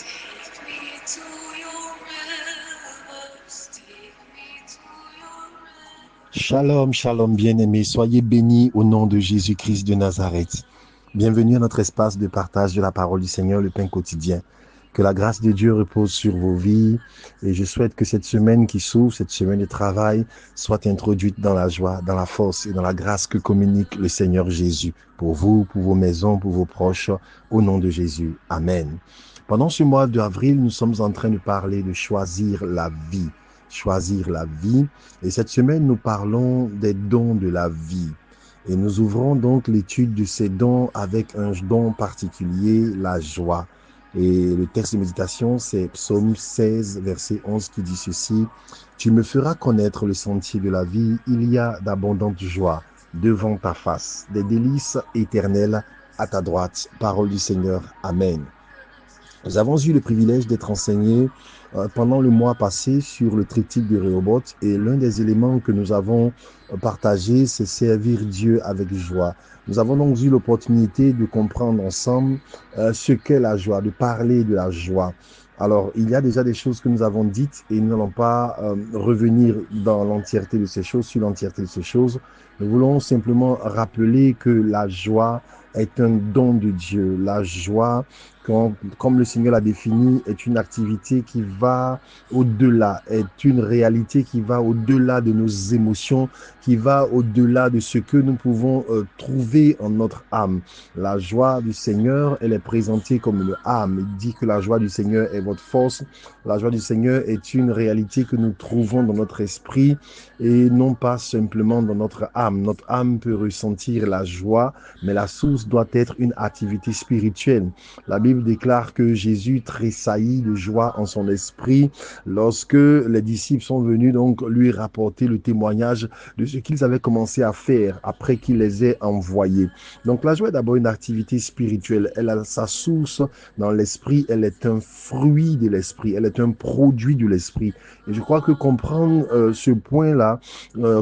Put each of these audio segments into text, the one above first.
Take me to your rivers, take me to your rivers. Shalom, shalom, bien-aimés, soyez bénis au nom de Jésus-Christ de Nazareth. Bienvenue à notre espace de partage de la parole du Seigneur, le pain quotidien. Que la grâce de Dieu repose sur vos vies et je souhaite que cette semaine qui s'ouvre, cette semaine de travail, soit introduite dans la joie, dans la force et dans la grâce que communique le Seigneur Jésus pour vous, pour vos maisons, pour vos proches, au nom de Jésus. Amen. Pendant ce mois d'avril, nous sommes en train de parler de choisir la vie. Choisir la vie. Et cette semaine, nous parlons des dons de la vie. Et nous ouvrons donc l'étude de ces dons avec un don particulier, la joie. Et le texte de méditation, c'est Psaume 16, verset 11 qui dit ceci. « Tu me feras connaître le sentier de la vie, il y a d'abondantes joies devant ta face, des délices éternelles à ta droite. » Parole du Seigneur. Amen. Nous avons eu le privilège d'être enseignés pendant le mois passé sur le triptyque de Rehoboth et l'un des éléments que nous avons partagé, c'est servir Dieu avec joie. Nous avons donc eu l'opportunité de comprendre ensemble ce qu'est la joie, de parler de la joie. Alors, il y a déjà des choses que nous avons dites et nous n'allons pas revenir dans l'entièreté de ces choses, sur l'entièreté de ces choses. Nous voulons simplement rappeler que la joie est un don de Dieu. La joie, comme le Seigneur l'a défini, est une activité qui va au-delà, est une réalité qui va au-delà de nos émotions, qui va au-delà de ce que nous pouvons trouver en notre âme. La joie du Seigneur, elle est présentée comme une âme. Il dit que la joie du Seigneur est votre force. La joie du Seigneur est une réalité que nous trouvons dans notre esprit et non pas simplement dans notre âme. Notre âme peut ressentir la joie, mais la source doit être une activité spirituelle. La Bible déclare que Jésus tressaillit de joie en son esprit lorsque les disciples sont venus donc lui rapporter le témoignage de ce qu'ils avaient commencé à faire après qu'il les ait envoyés. Donc la joie est d'abord une activité spirituelle. Elle a sa source dans l'esprit. Elle est un fruit de l'esprit. Elle est un produit de l'esprit. Et je crois que comprendre ce point-là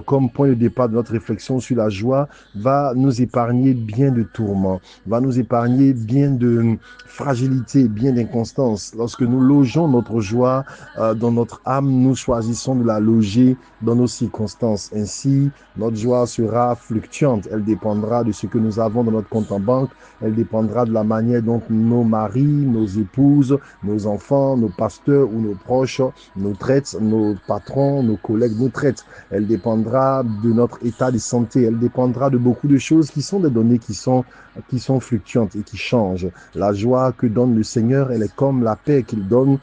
comme point de départ de notre réflexion sur la joie va nous épargner bien de tourments, va nous épargner bien de fragilité, bien d'inconstance. Lorsque nous logeons notre joie dans notre âme, nous choisissons de la loger dans nos circonstances. Ainsi, notre joie sera fluctuante. Elle dépendra de ce que nous avons dans notre compte en banque. Elle dépendra de la manière dont nos maris, nos épouses, nos enfants, nos pasteurs ou nos proches nous traitent, nos patrons, nos collègues nous traitent. Elle dépendra de notre état de santé. Elle dépendra de beaucoup de choses qui sont des données qui sont fluctuantes et qui changent. La joie que donne le Seigneur, elle est comme la paix qu'il donne.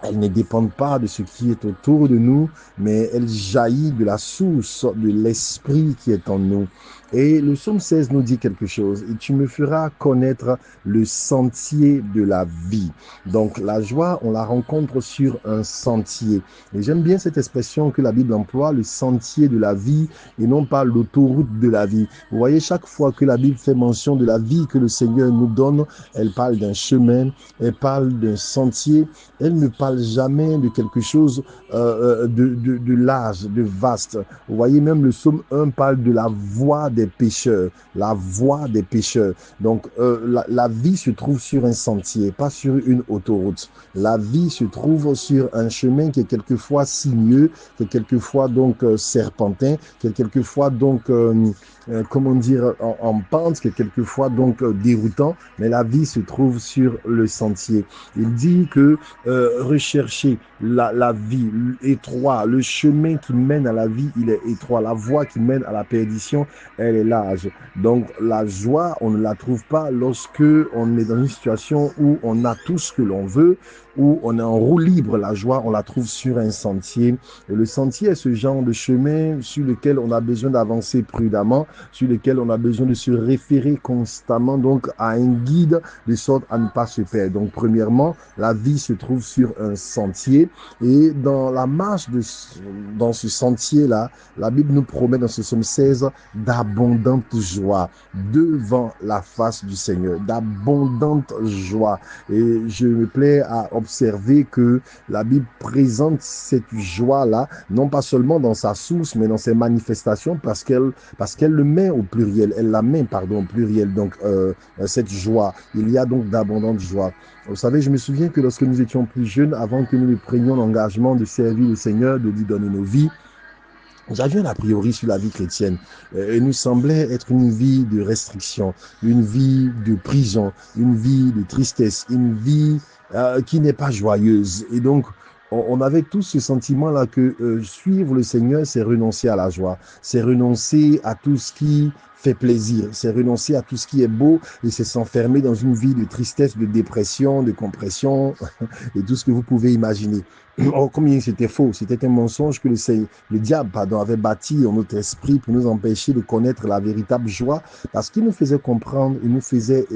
Elle ne dépend pas de ce qui est autour de nous, mais elle jaillit de la source de l'esprit qui est en nous. Et le psaume 16 nous dit quelque chose. Et tu me feras connaître le sentier de la vie. Donc la joie, on la rencontre sur un sentier. Et j'aime bien cette expression que la Bible emploie, le sentier de la vie, et non pas l'autoroute de la vie. Vous voyez, chaque fois que la Bible fait mention de la vie que le Seigneur nous donne, elle parle d'un chemin, elle parle d'un sentier, elle ne parle jamais de quelque chose de large, de vaste. Vous voyez, même le psaume 1 parle de la voie des pécheurs, la voie des pécheurs. Donc, la vie se trouve sur un sentier, pas sur une autoroute. La vie se trouve sur un chemin qui est quelquefois sinueux, qui est quelquefois donc serpentin, qui est quelquefois donc comment dire, en pente, qui est quelquefois donc déroutant, mais la vie se trouve sur le sentier. Il dit que rechercher la vie étroite, le chemin qui mène à la vie, il est étroit. La voie qui mène à la perdition, elle est large. Donc la joie, on ne la trouve pas lorsque on est dans une situation où on a tout ce que l'on veut, où on est en roue libre. La joie, on la trouve sur un sentier. Et le sentier est ce genre de chemin sur lequel on a besoin d'avancer prudemment, sur lequel on a besoin de se référer constamment donc à un guide de sorte à ne pas se perdre. Donc premièrement, la vie se trouve sur un sentier et dans la marche dans ce sentier-là, la Bible nous promet dans ce psaume 16 d'abondante joie devant la face du Seigneur, d'abondante joie. Et je me plais à observer que la Bible présente cette joie-là, non pas seulement dans sa source, mais dans ses manifestations, parce qu'elle le met au pluriel, elle la met, pardon, au pluriel. Donc, cette joie, il y a donc d'abondante joie. Vous savez, je me souviens que lorsque nous étions plus jeunes, avant que nous ne prenions l'engagement de servir le Seigneur, de lui donner nos vies, nous avions a priori sur la vie chrétienne et nous semblait être une vie de restriction, une vie de prison, une vie de tristesse, une vie qui n'est pas joyeuse. Et donc, on avait tous ce sentiment-là que suivre le Seigneur, c'est renoncer à la joie, c'est renoncer à tout ce qui fait plaisir, c'est renoncer à tout ce qui est beau et c'est s'enfermer dans une vie de tristesse, de dépression, de compression et tout ce que vous pouvez imaginer. Oh, combien c'était faux, c'était un mensonge que le diable avait bâti en notre esprit pour nous empêcher de connaître la véritable joie, parce qu'il nous faisait comprendre, il nous faisait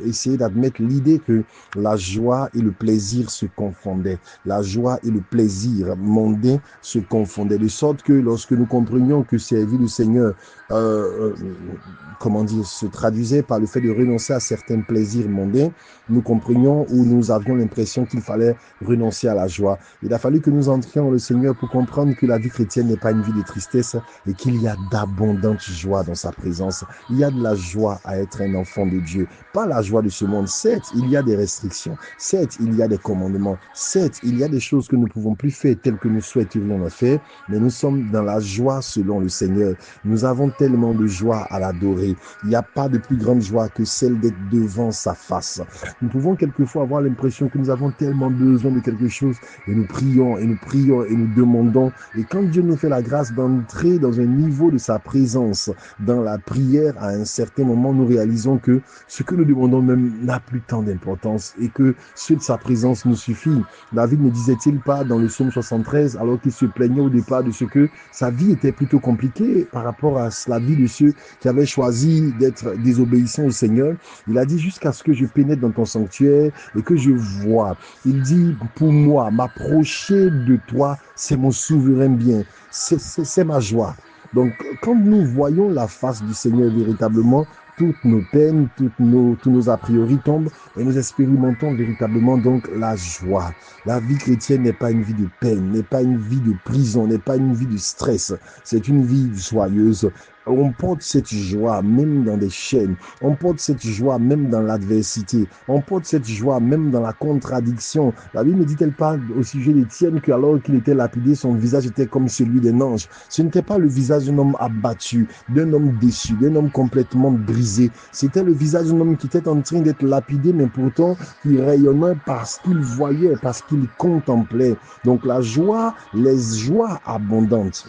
essayer d'admettre l'idée que la joie et le plaisir se confondaient. La joie et le plaisir mondain se confondaient, de sorte que lorsque nous comprenions que servir le Seigneur se traduisait par le fait de renoncer à certains plaisirs mondains, nous comprenions ou nous avions l'impression qu'il fallait renoncer à la joie. Il a fallu que nous entrions dans le Seigneur pour comprendre que la vie chrétienne n'est pas une vie de tristesse et qu'il y a d'abondante joie dans sa présence. Il y a de la joie à être un enfant de Dieu, pas la joie de ce monde. Certes, il y a des restrictions, certes, il y a des commandements, certes, il y a des choses que nous ne pouvons plus faire telles que nous souhaiterions les faire, mais nous sommes dans la joie selon le Seigneur. Nous avons tellement de joie à l'adorer. Il n'y a pas de plus grande joie que celle d'être devant sa face. Nous pouvons quelquefois avoir l'impression que nous avons tellement besoin de quelque chose et nous prions et nous prions et nous demandons. Et quand Dieu nous fait la grâce d'entrer dans un niveau de sa présence, dans la prière, à un certain moment, nous réalisons que ce que nous demandons même n'a plus tant d'importance et que ce de sa présence nous suffit. David ne disait-il pas dans le psaume 73, alors qu'il se plaignait au départ de ce que sa vie était plutôt compliquée par rapport à la vie de ceux qui avaient choisi d'être désobéissants au Seigneur. Il a dit jusqu'à ce que je pénètre dans ton sanctuaire et que je vois. Il dit pour moi, m'approcher de toi, c'est mon souverain bien, c'est ma joie. Donc quand nous voyons la face du Seigneur véritablement, toutes nos peines, tous nos a priori tombent et nous expérimentons véritablement donc la joie. La vie chrétienne n'est pas une vie de peine, n'est pas une vie de prison, n'est pas une vie de stress. C'est une vie joyeuse. On porte cette joie même dans des chaînes. On porte cette joie même dans l'adversité. On porte cette joie même dans la contradiction. La Bible ne dit-elle pas au sujet d'Étienne qu'alors qu'il était lapidé, son visage était comme celui d'un ange. Ce n'était pas le visage d'un homme abattu, d'un homme déçu, d'un homme complètement brisé. C'était le visage d'un homme qui était en train d'être lapidé, mais pourtant qui rayonnait parce qu'il voyait, parce qu'il contemplait. Donc la joie, les joies abondantes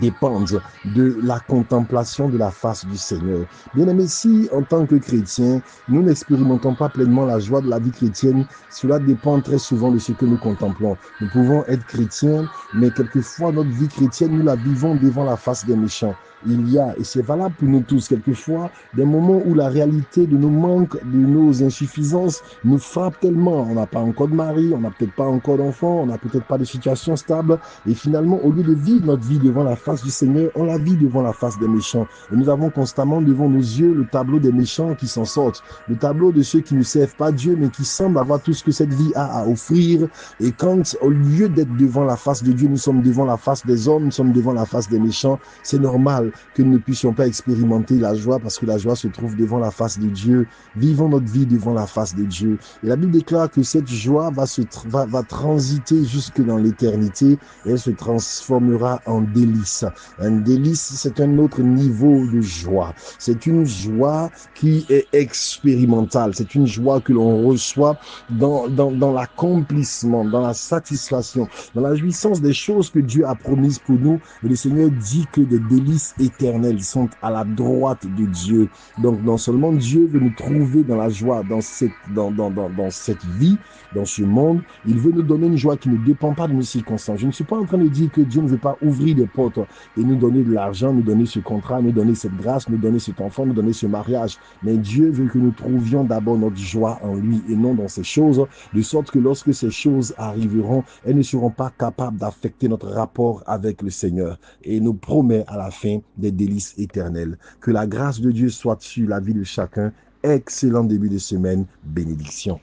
dépendent de la contemplation de la face du Seigneur. Bien-aimés, si en tant que chrétiens, nous n'expérimentons pas pleinement la joie de la vie chrétienne, cela dépend très souvent de ce que nous contemplons. Nous pouvons être chrétiens, mais quelquefois notre vie chrétienne, nous la vivons devant la face des méchants. Il y a, et c'est valable pour nous tous, quelquefois, des moments où la réalité de nos manques, de nos insuffisances nous frappe tellement. On n'a pas encore de mari, on n'a peut-être pas encore d'enfants, on n'a peut-être pas de situation stable. Et finalement, au lieu de vivre notre vie devant la face du Seigneur, on la vit devant la face des méchants. Et nous avons constamment devant nos yeux le tableau des méchants qui s'en sortent. Le tableau de ceux qui ne servent pas Dieu, mais qui semblent avoir tout ce que cette vie a à offrir. Et quand, au lieu d'être devant la face de Dieu, nous sommes devant la face des hommes, nous sommes devant la face des méchants, c'est normal que nous ne puissions pas expérimenter la joie parce que la joie se trouve devant la face de Dieu. Vivons notre vie devant la face de Dieu. Et la Bible déclare que cette joie va transiter jusque dans l'éternité et elle se transformera en délice. Un délice, c'est un autre niveau de joie. C'est une joie qui est expérimentale. C'est une joie que l'on reçoit dans l'accomplissement, dans la satisfaction, dans la jouissance des choses que Dieu a promises pour nous. Et le Seigneur dit que des délices éternelles sont à la droite de Dieu. Donc non seulement Dieu veut nous trouver dans la joie, dans cette vie, dans ce monde, il veut nous donner une joie qui ne dépend pas de nos circonstances. Je ne suis pas en train de dire que Dieu ne veut pas ouvrir des portes et nous donner de l'argent, nous donner ce contrat, nous donner cette grâce, nous donner cet enfant, nous donner ce mariage. Mais Dieu veut que nous trouvions d'abord notre joie en lui et non dans ces choses, de sorte que lorsque ces choses arriveront, elles ne seront pas capables d'affecter notre rapport avec le Seigneur. Et il nous promet à la fin des délices éternelles. Que la grâce de Dieu soit sur la vie de chacun. Excellent début de semaine. Bénédiction.